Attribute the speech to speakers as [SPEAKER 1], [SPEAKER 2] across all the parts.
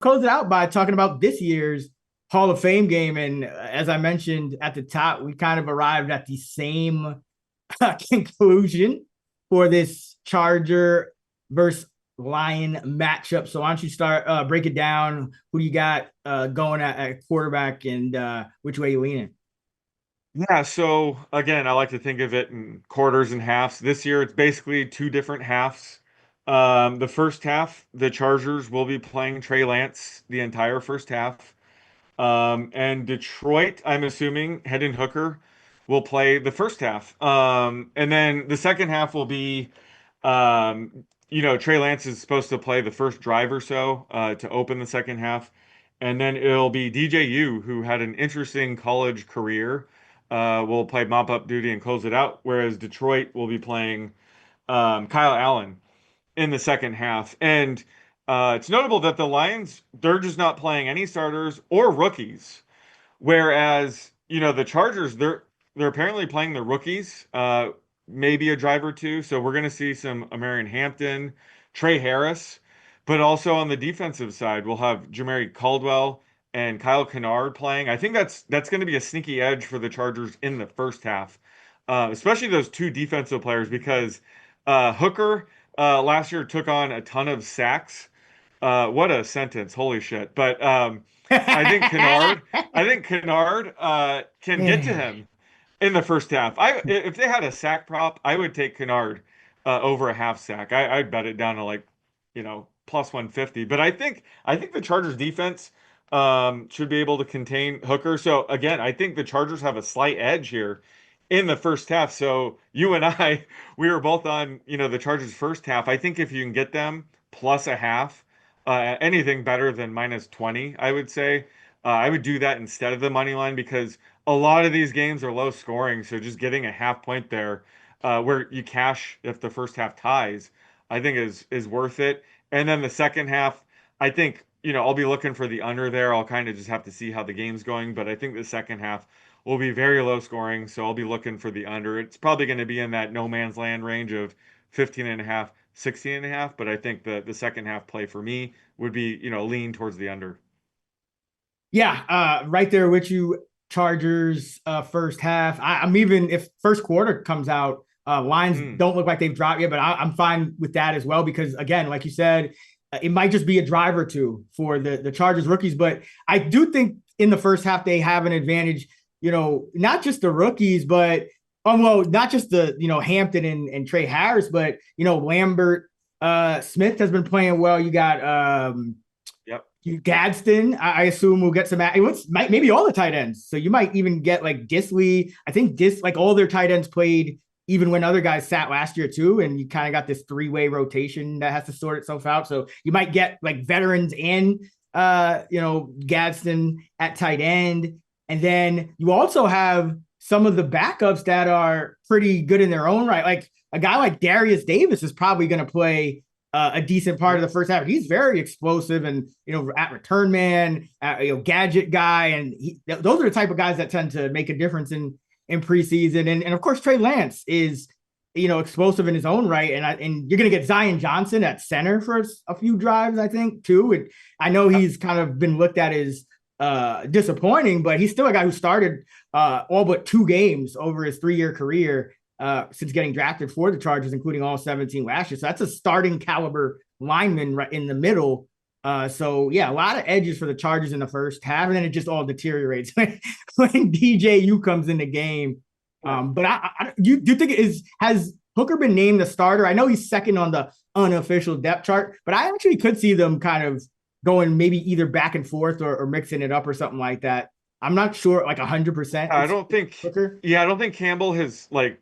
[SPEAKER 1] close it out by talking about this year's Hall of Fame game. And as I mentioned at the top, we kind of arrived at the same conclusion for this Charger versus Lion matchup. So why don't you start break it down? Who do you got going at quarterback, and which way you leaning?
[SPEAKER 2] Yeah, so again, I like to think of it in quarters and halves. This year, it's basically two different halves. The first half, the Chargers will be playing Trey Lance the entire first half. And Detroit, I'm assuming, Hendon Hooker will play the first half. And then the second half will be, Trey Lance is supposed to play the first drive or so to open the second half. And then it'll be DJU, who had an interesting college career, will play mop up duty and close it out, whereas Detroit will be playing Kyle Allen in the second half. And it's notable that the Lions, they're just not playing any starters or rookies. Whereas, the Chargers, they're apparently playing the rookies, maybe a drive or two. So we're going to see some Amarian Hampton, Trey Harris, but also on the defensive side, we'll have Jamari Caldwell and Kyle Kennard playing. I think that's going to be a sneaky edge for the Chargers in the first half, especially those two defensive players because Hooker last year took on a ton of sacks. What a sentence! Holy shit! But I think Kennard, I think Kennard can get to him in the first half. If they had a sack prop, I would take Kennard over a half sack. I'd bet it down to like, plus 150. But I think the Chargers defense should be able to contain Hooker. So again, I think the Chargers have a slight edge here in the first half. So you and I, we were both on, the Chargers first half. I think if you can get them plus a half, anything better than minus 20, I would say. I would do that instead of the money line because a lot of these games are low scoring. So just getting a half point there, where you cash if the first half ties, I think is worth it. And then the second half, I think, I'll be looking for the under there. I'll kind of just have to see how the game's going, but I think the second half will be very low scoring, so I'll be looking for the under. It's probably going to be in that no man's land range of 15 and a half, 16 and a half, but I think the second half play for me would be, lean towards the under.
[SPEAKER 1] Yeah, right there with you. Chargers first half. I'm even if first quarter comes out, lines
[SPEAKER 2] Mm,
[SPEAKER 1] don't look like they've dropped yet, but I'm fine with that as well because again, like you said, it might just be a drive or two for the Chargers rookies, but I do think in the first half they have an advantage. Not just the rookies, but well, not just the Hampton and Trey Harris, but Lambert Smith has been playing well. You got
[SPEAKER 2] yep.
[SPEAKER 1] Gadsden, I assume will get some. Maybe all the tight ends. So you might even get like Disley. I think like all their tight ends played even when other guys sat last year too, and you kind of got this three-way rotation that has to sort itself out. So you might get like veterans and Gadsden at tight end, and then you also have some of the backups that are pretty good in their own right. Like a guy like Darius Davis is probably going to play a decent part of the first half. He's very explosive and at return man, gadget guy, and those are the type of guys that tend to make a difference in preseason. And of course Trey Lance is explosive in his own right, and you're gonna get Zion Johnson at center for a few drives, I think too. And I know he's kind of been looked at as disappointing, but he's still a guy who started all but two games over his 3-year career since getting drafted for the Chargers, including all 17 last year. So that's a starting caliber lineman right in the middle. So yeah, a lot of edges for the Chargers in the first half, and then it just all deteriorates when DJU comes in the game. But you think has Hooker been named the starter? I know he's second on the unofficial depth chart, but I actually could see them kind of going maybe either back and forth or mixing it up or something like that. I'm not sure, like 100%.
[SPEAKER 2] I
[SPEAKER 1] It's
[SPEAKER 2] don't think,
[SPEAKER 1] Hooker.
[SPEAKER 2] yeah, I don't think Campbell has like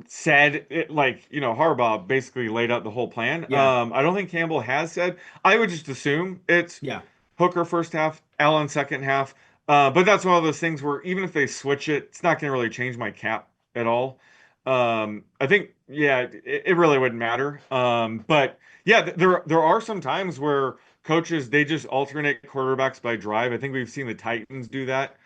[SPEAKER 2] said it like, Harbaugh basically laid out the whole plan.
[SPEAKER 1] Yeah,
[SPEAKER 2] I don't think Campbell has said. I would just assume it's
[SPEAKER 1] yeah.
[SPEAKER 2] Hooker first half, Allen second half. But that's one of those things where even if they switch it, it's not going to really change my cap at all. I think, yeah, it really wouldn't matter. But yeah, there are some times where coaches they just alternate quarterbacks by drive. I think we've seen the Titans do that,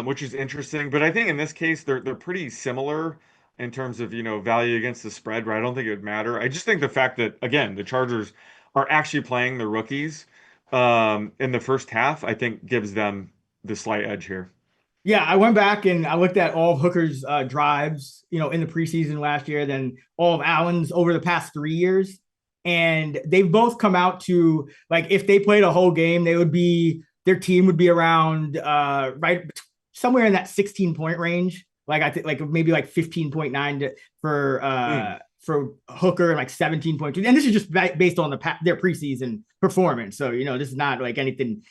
[SPEAKER 2] which is interesting. But I think in this case, they're pretty similar in terms of value against the spread. Where I don't think it would matter. I just think the fact that again the Chargers are actually playing the rookies in the first half, I think gives them the slight edge here.
[SPEAKER 1] Yeah, I went back and I looked at all of Hooker's drives, in the preseason last year, then all of Allen's over the past 3 years. And they've both come out to, like, if they played a whole game, their team would be around right somewhere in that 16-point range. Like I think like maybe like 15.9 for Hooker and like 17.2. And this is just based on their preseason performance. So, this is not like anything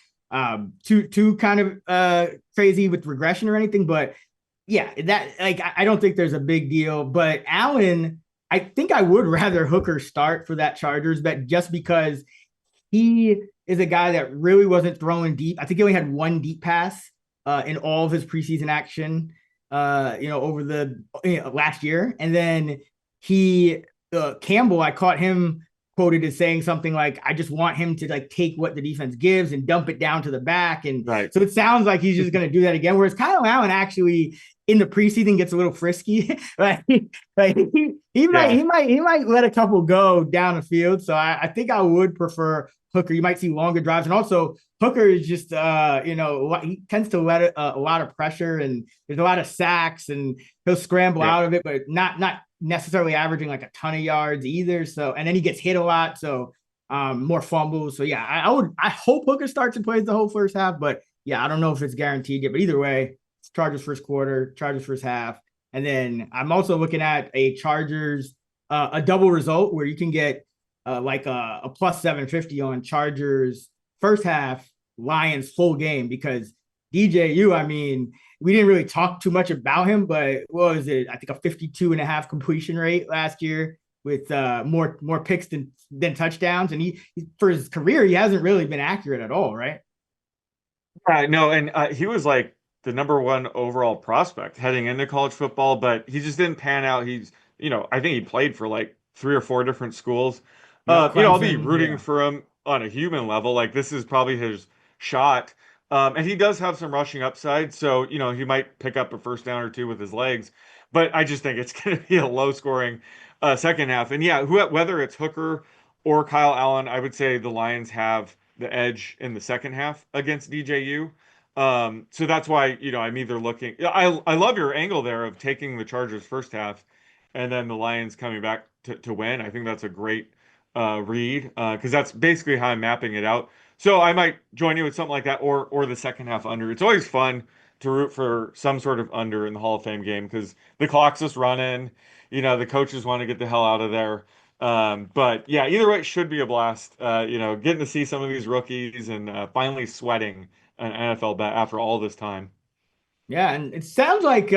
[SPEAKER 1] too kind of crazy with regression or anything, but yeah, that like I don't think there's a big deal. But Allen, I think I would rather Hooker start for that Chargers bet just because he is a guy that really wasn't throwing deep. I think he only had one deep pass in all of his preseason action, over the last year, and then Campbell, I caught him quoted as saying something like, I just want him to like take what the defense gives and dump it down to the back. And
[SPEAKER 2] Right.
[SPEAKER 1] so it sounds like he's just going to do that again. Whereas Kyle Allen actually in the preseason gets a little frisky. like he might let a couple go down the field. So I think I would prefer Hooker. You might see longer drives. And also Hooker is just, he tends to let a lot of pressure and there's a lot of sacks and he'll scramble out of it, but not necessarily averaging like a ton of yards either. So, and then he gets hit a lot. So, more fumbles. So yeah, I hope Hooker starts and plays the whole first half, but yeah, I don't know if it's guaranteed yet, but either way, it's Chargers first quarter, Chargers first half. And then I'm also looking at a Chargers, a double result where you can get like a plus 750 on Chargers first half, Lions full game, because DJU, I mean, we didn't really talk too much about him, but what was it? I think a 52.5 completion rate last year with more picks than touchdowns. And he for his career, he hasn't really been accurate at all, right?
[SPEAKER 2] No, and he was like the number one overall prospect heading into college football, but he just didn't pan out. I think he played for like three or four different schools.
[SPEAKER 1] Yep,
[SPEAKER 2] I'll be
[SPEAKER 1] Clemson,
[SPEAKER 2] rooting
[SPEAKER 1] yeah.
[SPEAKER 2] for him on a human level. Like this is probably his shot. And he does have some rushing upside, so he might pick up a first down or two with his legs. But I just think it's going to be a low scoring second half. And yeah, whether it's Hooker or Kyle Allen, I would say the Lions have the edge in the second half against DJU. So that's why, I'm either looking. I love your angle there of taking the Chargers first half and then the Lions coming back to win. I think that's a great read because that's basically how I'm mapping it out. So I might join you with something like that or the second half under. It's always fun to root for some sort of under in the Hall of Fame game because the clock's just running. The coaches want to get the hell out of there. But yeah, either way, it should be a blast. Getting to see some of these rookies and finally sweating an NFL bet after all this time.
[SPEAKER 1] Yeah, and it sounds like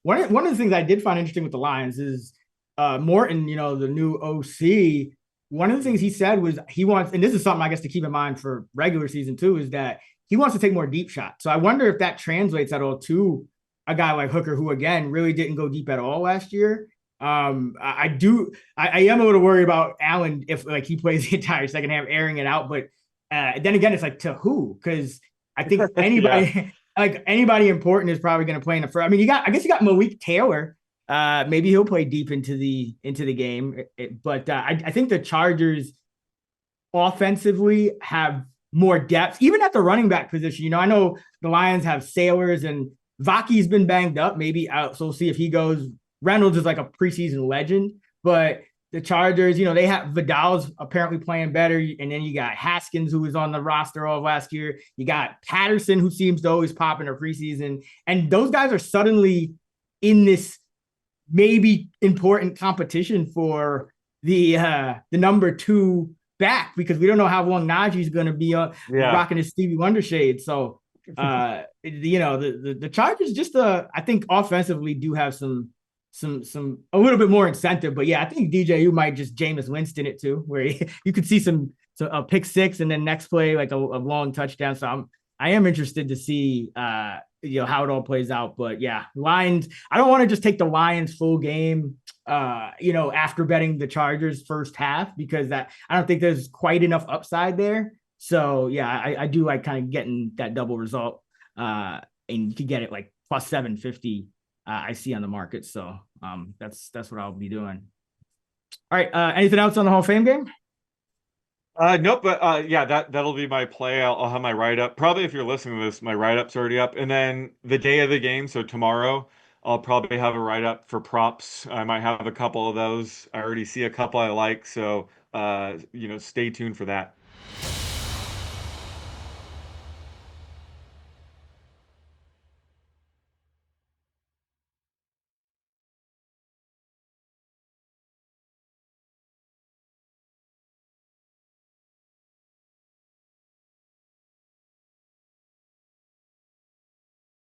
[SPEAKER 1] one of the things I did find interesting with the Lions is Morton, the new OC. One of the things he said was he wants, and this is something I guess to keep in mind for regular season too, is that he wants to take more deep shots. So I wonder if that translates at all to a guy like Hooker, who again really didn't go deep at all last year. I am a little worried about Allen if like he plays the entire second half, airing it out. But then again, it's like to who? Because I think
[SPEAKER 2] Yeah.
[SPEAKER 1] anybody like anybody important is probably going to play in the first. I mean, I guess you got Malik Taylor. Maybe he'll play deep into the game. But I think the Chargers offensively have more depth, even at the running back position. I know the Lions have Sailors and Vaki's been banged up. Maybe out, so we'll see if he goes. Reynolds is like a preseason legend, but the Chargers, they have Vidal's apparently playing better, and then you got Haskins, who was on the roster all of last year. You got Patterson, who seems to always pop in a preseason, and those guys are suddenly in this maybe important competition for the number two back, because we don't know how long Najee's going to be
[SPEAKER 2] Yeah.
[SPEAKER 1] rocking his Stevie Wonder shade. So the Chargers just I think offensively do have some a little bit more incentive. But yeah, I think DJU might just Jameis Winston it too, where you could see some a pick six and then next play like a long touchdown. So I am interested to see how it all plays out. But yeah, Lions, I don't want to just take the Lions full game after betting the Chargers first half, because I don't think there's quite enough upside there. So yeah, I do like kind of getting that double result. And you could get it like plus 750 I see on the market. So that's what I'll be doing. All right. Anything else on the Hall of Fame game?
[SPEAKER 2] Nope, but yeah, that'll be my play. I'll have my write up. Probably if you're listening to this, my write up's already up. And then the day of the game, so tomorrow, I'll probably have a write up for props. I might have a couple of those. I already see a couple I like, so stay tuned for that.